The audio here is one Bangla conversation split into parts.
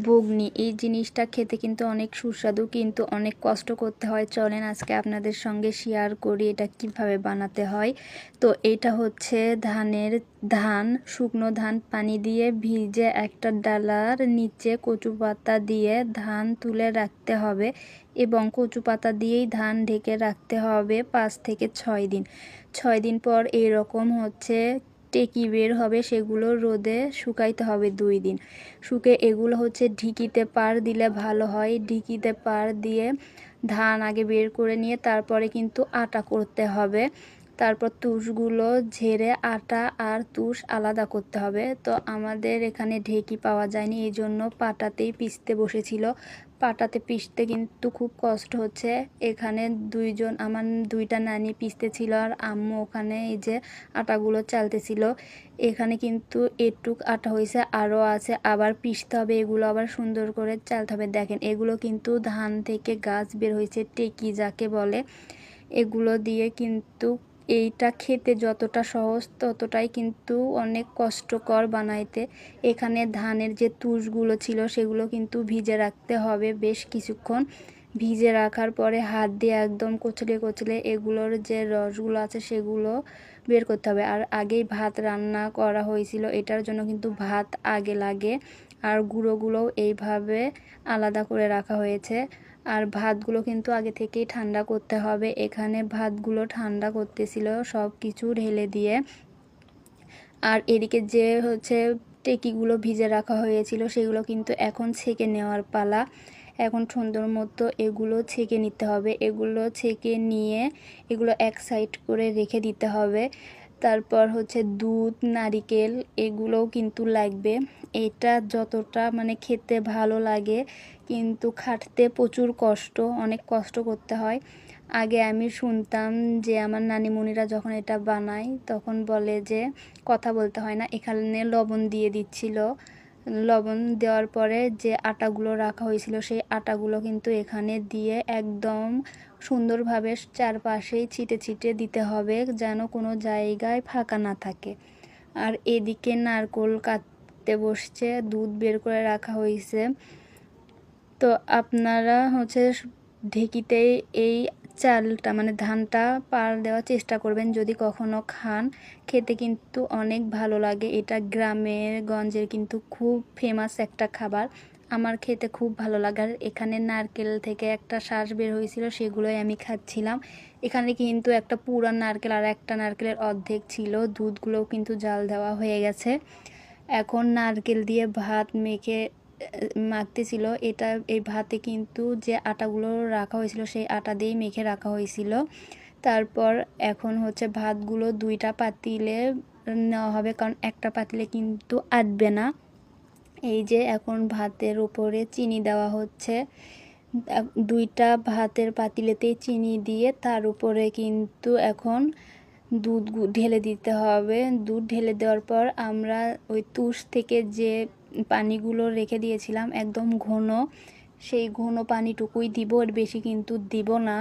বুগনি এই জিনিসটা খেতে কিন্তু অনেক সুস্বাদু, কিন্তু অনেক কষ্ট করতে হয়। চলেন আজকে আপনাদের সঙ্গে শেয়ার করি এটা কিভাবে বানাতে হয়। তো এটা হচ্ছে ধান, শুকনো ধান পানি দিয়ে ভিজে একটা ডালার নিচে কচু পাতা দিয়ে ধান তুলে রাখতে হবে এবং কচু পাতা দিয়েই ধান ঢেকে রাখতে হবে 5 থেকে 6 দিন। 6 দিন পর এরকম হচ্ছে টেকি বের হবে, সেগুলো রোদে শুকাইতে হবে 2 দিন। শুকে এগুলো হচ্ছে ঢিকিতে পার দিলে ভালো হয়। ঢিকিতে পার দিয়ে ধান আগে বের করে নিয়ে তারপরে কিন্তু আটা করতে হবে। তারপর তুষগুলো ঝেড়ে আটা আর তুষ আলাদা করতে হবে। তো আমাদের এখানে ঢেকি পাওয়া যায়নি, এই জন্য পাটাতেই পিষতে বসেছিল। পাটাতে পিষতে কিন্তু খুব কষ্ট হচ্ছে। এখানে আমার দুইটা নানি পিষতেছিল আর আম্মু ওখানে এই যে আটাগুলো চালতেছিল। এখানে কিন্তু এটুক আটা হয়েছে, আরও আছে, আবার পিষতে হবে, এগুলো আবার সুন্দর করে চালতে হবে। দেখেন এগুলো কিন্তু ধান থেকে গাছ বের হয়েছে, টেকি যাকে বলে। এগুলো দিয়ে কিন্তু এইটা খেতে যতটা সহজ ততটাই কিন্তু অনেক কষ্টকর বানাইতে। এখানে ধানের যে তুষগুলো ছিল সেগুলো কিন্তু ভিজে রাখতে হবে বেশ কিছুক্ষণ। ভিজে রাখার পরে হাত দিয়ে একদম কচলে কচলে এগুলোর যে রসগুলো আছে সেগুলো বের করতে হবে। আর আগেই ভাত রান্না করা হয়েছিল, এটার জন্য কিন্তু ভাত আগে লাগে। আর গুঁড়োগুলোও এইভাবে আলাদা করে রাখা হয়েছে। আর ভাতগুলো কিন্তু আগে থেকেই ঠান্ডা করতে হবে। এখানে ভাতগুলো ঠান্ডা করতেছিল সব কিছু ঢেলে দিয়ে। আর এদিকে যে হচ্ছে টেকিগুলো ভিজে রাখা হয়েছিল সেগুলো কিন্তু এখন ছেঁকে নেওয়ার পালা। এখন সুন্দর মতো এগুলো ছেঁকে নিতে হবে। এগুলো ছেঁকে নিয়ে এগুলো এক সাইড করে রেখে দিতে হবে। তারপর হচ্ছে দুধ, নারিকেল এগুলোও কিন্তু লাগবে। এটা যতটা মানে খেতে ভালো লাগে কিন্তু খাটতে প্রচুর কষ্ট, অনেক কষ্ট করতে হয়। আগে আমি শুনতাম যে আমার নানিমণিরা যখন এটা বানায় তখন বলে যে কথা বলতে হয় না। এখানে লবণ দিয়ে দিচ্ছিল। লবণ দেওয়ার পরে যে আটাগুলো রাখা হয়েছিল সেই আটাগুলো কিন্তু এখানে দিয়ে একদম সুন্দরভাবে চারপাশেই ছিটে ছিটে দিতে হবে যেন কোনো জায়গায় ফাঁকা না থাকে। আর এদিকে নারকেল কাটতে বসছে, দুধ বের করে রাখা হয়েছে। তো আপনারা হচ্ছে ঢেকিতে এই চালটা মানে ধানটা পার দেওয়ার চেষ্টা করবেন যদি কখনো খান। খেতে কিন্তু অনেক ভালো লাগে। এটা গ্রামের গঞ্জের কিন্তু খুব ফেমাস একটা খাবার। আমার খেতে খুব ভালো লাগে। আর এখানে নারকেল থেকে একটা শাঁস বের হয়েছিল, সেগুলোই আমি খাচ্ছিলাম। এখানে কিন্তু একটা পুরো নারকেল আর একটা নারকেলের অর্ধেক ছিল। দুধগুলোও কিন্তু জাল দেওয়া হয়ে গেছে। এখন নারকেল দিয়ে ভাত মেখে মাখতেছিল। এই ভাতে কিন্তু যে আটাগুলো রাখা হয়েছিল সেই আটা দিয়েই মেখে রাখা হয়েছিল। তারপর এখন হচ্ছে ভাতগুলো 2টা পাতিলে নেওয়া হবে, কারণ একটা পাতিলে কিন্তু আটবে না। এই যে এখন ভাতের উপরে চিনি দেওয়া হচ্ছে। 2টা ভাতের পাতিলেতেই চিনি দিয়ে তার উপরে কিন্তু এখন দুধ ঢেলে দিতে হবে। দুধ ঢেলে দেওয়ার পর আমরা ওই তুষ থেকে যে পানিগুলো রেখে দিয়েছিলাম একদম ঘন, সেই ঘন পানিটুকুই দিব, এর বেশি কিন্তু দিব না।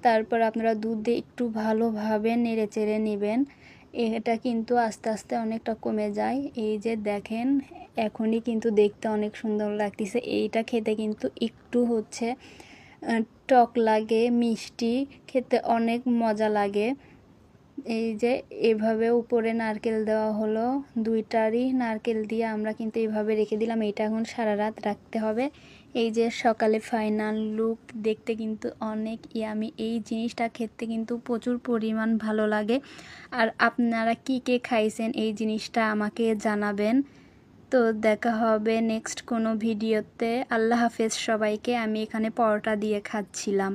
তারপর আপনারা দুধ দিয়ে একটু ভালোভাবে নেড়ে চেড়ে নেবেন। এটা কিন্তু আস্তে আস্তে অনেকটা কমে যায়। এই যে দেখেন এখনই কিন্তু দেখতে অনেক সুন্দর লাগতেছে। এইটা খেতে কিন্তু একটু হচ্ছে টক লাগে, মিষ্টি, খেতে অনেক মজা লাগে। এই যে এভাবে উপরে নারকেল দেওয়া হলো, 2টারই নারকেল দিয়ে আমরা কিন্তু এইভাবে রেখে দিলাম। এটা এখন সারা রাত রাখতে হবে। এই যে সকালে ফাইনাল লুক, দেখতে কিন্তু অনেক ইয়ামি। এই জিনিসটা খেতে কিন্তু প্রচুর পরিমাণ ভালো লাগে। আর আপনারা কি কে খাইছেন এই জিনিসটা আমাকে জানাবেন। তো দেখা হবে নেক্সট কোনো ভিডিওতে। আল্লাহ হাফেজ সবাইকে। আমি এখানে পরোটা দিয়ে খাচ্ছিলাম।